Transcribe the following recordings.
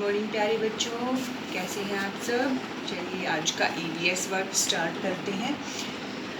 Morning प्यारे बच्चों, कैसे हैं आप सब। चलिए आज का ईवीएस वर्क स्टार्ट करते हैं।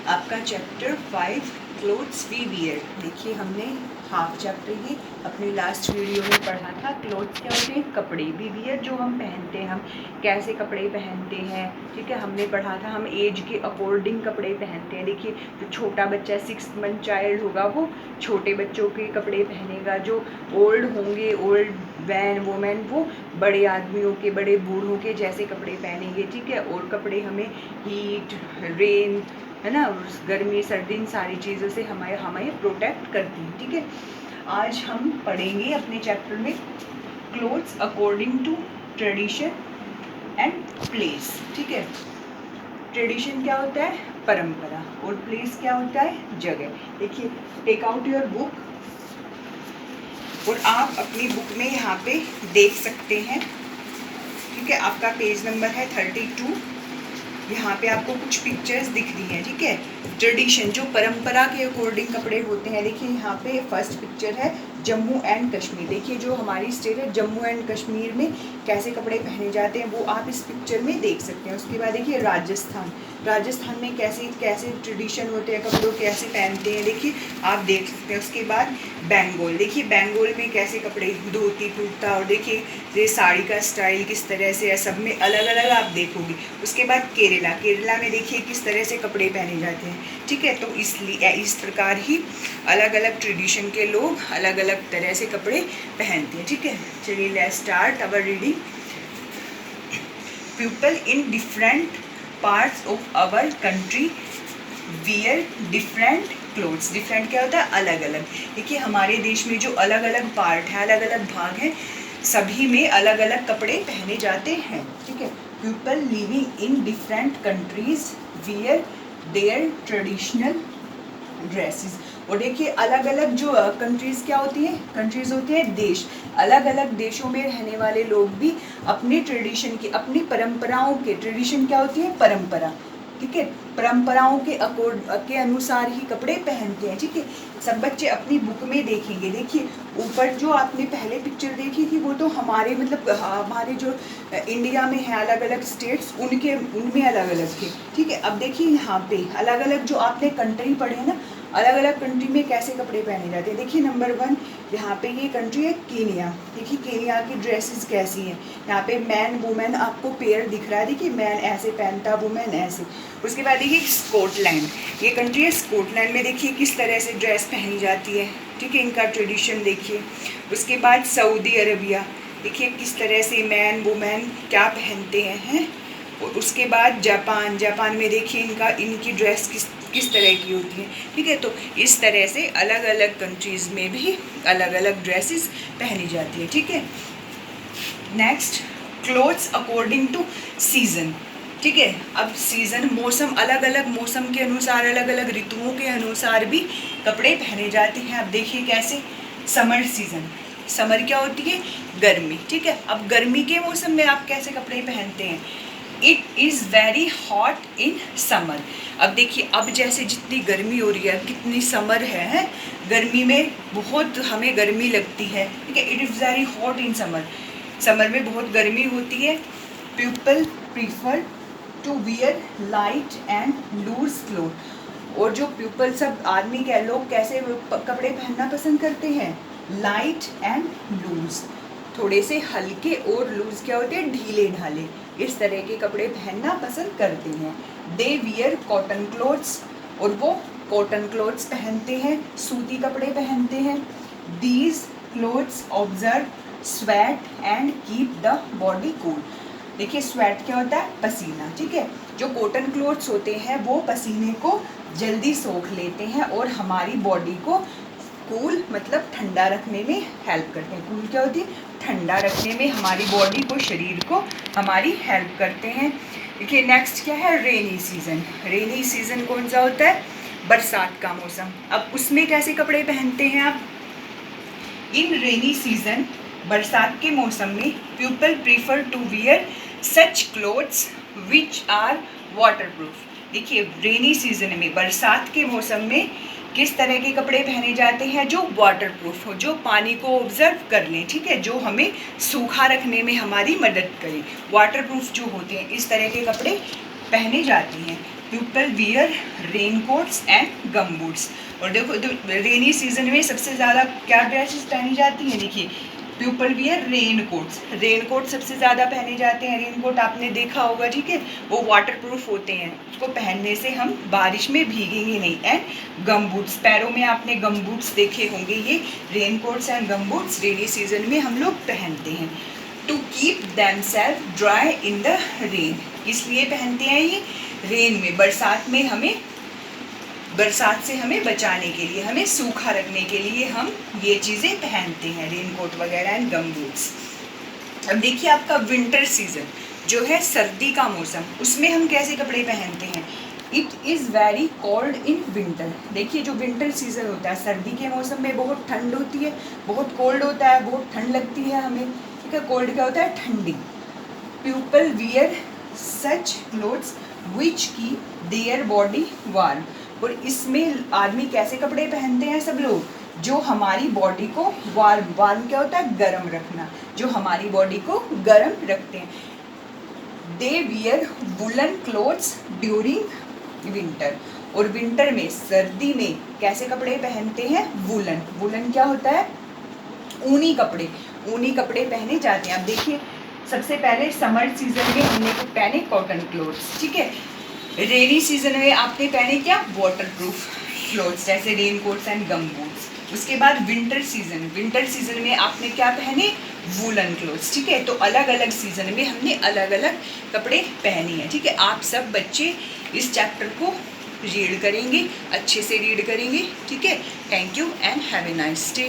आपका चैप्टर 5 क्लोथ्स वी वियर। देखिए हमने हाफ चैप्टर ही अपनी लास्ट वीडियो में पढ़ा था। क्लोथ्स क्या होते हैं? कपड़े। वी वियर जो हम पहनते हैं, हम कैसे कपड़े पहनते हैं, ठीक है। हमने पढ़ा था हम एज के अकॉर्डिंग कपड़े पहनते हैं। देखिए जो छोटा बच्चा 6 मंथ चाइल्ड होगा वो छोटे बच्चों के कपड़े पहनेगा, जो ओल्ड होंगे, ओल्ड वैन वोमेन, वो बड़े आदमियों के, बड़े बूढ़ों के जैसे कपड़े पहनेंगे, ठीक है। और कपड़े हमें हीट, रेन, है ना, गर्मी, सर्दी, इन सारी चीज़ों से हमें प्रोटेक्ट करती है, ठीक है। आज हम पढ़ेंगे अपने चैप्टर में clothes according to tradition and place, ठीक है। ट्रेडिशन क्या होता है? परंपरा। और प्लेस क्या होता है? जगह। देखिए टेक आउट योर बुक और आप अपनी बुक में यहाँ पे देख सकते हैं, ठीक है। आपका पेज नंबर है 32। यहाँ पे आपको कुछ पिक्चर्स दिख रही हैं, ठीक है। ट्रेडिशन जो परंपरा के अकॉर्डिंग कपड़े होते हैं। देखिए यहाँ पे फर्स्ट पिक्चर है जम्मू एंड कश्मीर। देखिए जो हमारी स्टेट है जम्मू एंड कश्मीर में कैसे कपड़े पहने जाते हैं वो आप इस पिक्चर में देख सकते हैं। उसके बाद देखिए राजस्थान, राजस्थान में कैसे कैसे ट्रेडिशन होते हैं, कपड़ों कैसे पहनते हैं, देखिए आप देख सकते हैं। उसके बाद बंगाल, देखिए बंगाल में कैसे कपड़े, धोती कुर्ता, और देखिए ये साड़ी का स्टाइल किस तरह से है, सब में अलग अलग आप देखोगे। उसके बाद केरला, केरला में देखिए किस तरह से कपड़े पहने जाते हैं, ठीक है। तो इसलिए इस प्रकार ही अलग अलग ट्रेडिशन के लोग अलग अलग तरह से कपड़े पहनते हैं, ठीक है। चलिए let's start our reading. People in different parts of our country wear different clothes. Different क्या होता है? अलग अलग। देखिए हमारे देश में जो अलग अलग पार्ट है, अलग अलग भाग हैं, सभी में अलग अलग कपड़े पहने जाते हैं, ठीक है। People living in different countries wear there traditional dresses. और देखिए अलग अलग जो कंट्रीज़ क्या होती हैं? कंट्रीज़ होती है देश। अलग अलग देशों में रहने वाले लोग भी अपने ट्रेडिशन की, अपनी परंपराओं के, ट्रेडिशन क्या होती है? परंपरा, ठीक है। परंपराओं के अनुसार ही कपड़े पहनते हैं, ठीक है। सब बच्चे अपनी बुक में देखेंगे। देखिए ऊपर जो आपने पहले पिक्चर देखी थी वो तो हमारे मतलब हमारे जो इंडिया में है अलग अलग स्टेट्स, उनमें अलग अलग थे, ठीक है। अब देखिए यहाँ पे अलग अलग जो आपने कंट्री पढ़े हैं ना, अलग अलग कंट्री में कैसे कपड़े पहने जाते हैं। देखिए नंबर 1 यहाँ पे ये कंट्री है केनिया। देखिए केनिया की ड्रेसेस कैसी हैं। यहाँ पे मैन वुमेन आपको पेयर दिख रहा है, देखिए मैन ऐसे पहनता, वुमेन ऐसे। उसके बाद देखिए स्कॉटलैंड, ये कंट्री है स्कॉटलैंड में देखिए किस तरह से ड्रेस पहनी जाती है, ठीक है। इनका ट्रेडिशन देखिए। उसके बाद सऊदी अरबिया, देखिए किस तरह से मैन वुमेन क्या पहनते हैं। और उसके बाद जापान, जापान में देखिए इनकी ड्रेस किस तरह की होती है, ठीक है। तो इस तरह से अलग अलग कंट्रीज़ में भी अलग अलग ड्रेसेस पहनी जाती है, ठीक है। Next clothes according to season, ठीक है। अब सीज़न, मौसम, अलग अलग मौसम के अनुसार, अलग अलग ऋतुओं के अनुसार भी कपड़े पहने जाते हैं। अब देखिए कैसे समर सीज़न, समर क्या होती है? गर्मी, ठीक है। अब गर्मी के मौसम में आप कैसे कपड़े पहनते हैं? It is very hot in summer. अब देखिए अब जैसे जितनी गर्मी हो रही है, कितनी समर है, गर्मी में बहुत हमें गर्मी लगती है, ठीक है। It is very hot in summer, summer में बहुत गर्मी होती है। People prefer to wear light and loose cloth. और जो पीपल, सब आदमी के लोग कैसे कपड़े पहनना पसंद करते हैं? लाइट एंड लूज, थोड़े से हल्के, और लूज क्या होते हैं? ढीले ढाले, इस तरह के कपड़े पहनना पसंद करते हैं। दे वियर कॉटन क्लोथ्स, और वो कॉटन क्लोथ्स पहनते हैं, सूती कपड़े पहनते हैं। These clothes observe sweat and keep the body cool. देखिए स्वेट क्या होता है? पसीना, ठीक है। जो कॉटन क्लोथ्स होते हैं वो पसीने को जल्दी सोख लेते हैं और हमारी बॉडी को कूल मतलब ठंडा रखने में हेल्प करते हैं। कूल क्या होती है? ठंडा रखने में हमारी बॉडी को, शरीर को हमारी हेल्प करते हैं। देखिए नेक्स्ट क्या है? Rainy season. रेनी सीज़न कौन सा होता है? बरसात का मौसम। अब उसमें कैसे कपड़े पहनते हैं आप? इन रेनी सीज़न, बरसात के मौसम में, people prefer to wear such clothes which are waterproof. देखिए रेनी सीज़न में, बरसात के मौसम में किस तरह के कपड़े पहने जाते हैं? जो वाटरप्रूफ हो, जो पानी को ऑब्जर्व कर लें, ठीक है, जो हमें सूखा रखने में हमारी मदद करें। वाटरप्रूफ जो होते हैं इस तरह के कपड़े पहने जाते हैं। People wear rain coats and gum boots. और देखो रेनी सीजन में सबसे ज़्यादा क्या ड्रेसेस पहनी जाती हैं? देखिए people wear rain coats, rain coat सबसे ज़्यादा पहने जाते हैं। रेन कोट आपने देखा होगा, ठीक है, वो वाटरप्रूफ होते हैं, उसको पहनने से हम बारिश में भीगेंगे नहीं। एंड गम बूट्स, पैरों में आपने गम बूट्स देखे होंगे, ये rain coats and gum boots rainy season में हम लोग पहनते हैं। To keep themselves dry in the rain, इसलिए पहनते हैं ये रेन में, बरसात से हमें बचाने के लिए, हमें सूखा रखने के लिए हम ये चीज़ें पहनते हैं, रेन कोट वगैरह एंड गम बूट्स। अब देखिए आपका विंटर सीजन जो है, सर्दी का मौसम, उसमें हम कैसे कपड़े पहनते हैं? It is very cold in winter. देखिए जो विंटर सीजन होता है, सर्दी के मौसम में बहुत ठंड होती है, बहुत कोल्ड होता है, बहुत ठंड लगती है हमें, ठीक है। कोल्ड क्या होता है? ठंडी। पीपल वियर सच क्लोथ्स विच की देयर बॉडी वार्म। और इसमें आदमी कैसे कपड़े पहनते हैं सब लोग? जो हमारी बॉडी को वार्म, वार्म क्या होता है? गर्म रखना, जो हमारी बॉडी को गर्म रखते हैं। They wear woollen clothes during winter. और विंटर में, सर्दी में कैसे कपड़े पहनते हैं? वुलन। वुलन क्या होता है? ऊनी कपड़े, ऊनी कपड़े पहने जाते हैं। अब देखिए सबसे पहले समर सीजन में हमने पहने कॉटन क्लोथ्स, ठीक है। रेनी सीजन में आपने पहने क्या? वाटरप्रूफ क्लोथ्स, जैसे rain coats and gum boots. उसके बाद विंटर सीजन में आपने क्या पहने? वूलन क्लोथ्स, ठीक है। तो अलग अलग सीजन में हमने अलग अलग कपड़े पहने हैं, ठीक है। आप सब बच्चे इस चैप्टर को रीड करेंगे, अच्छे से रीड करेंगे, ठीक है। Thank you and have a nice day.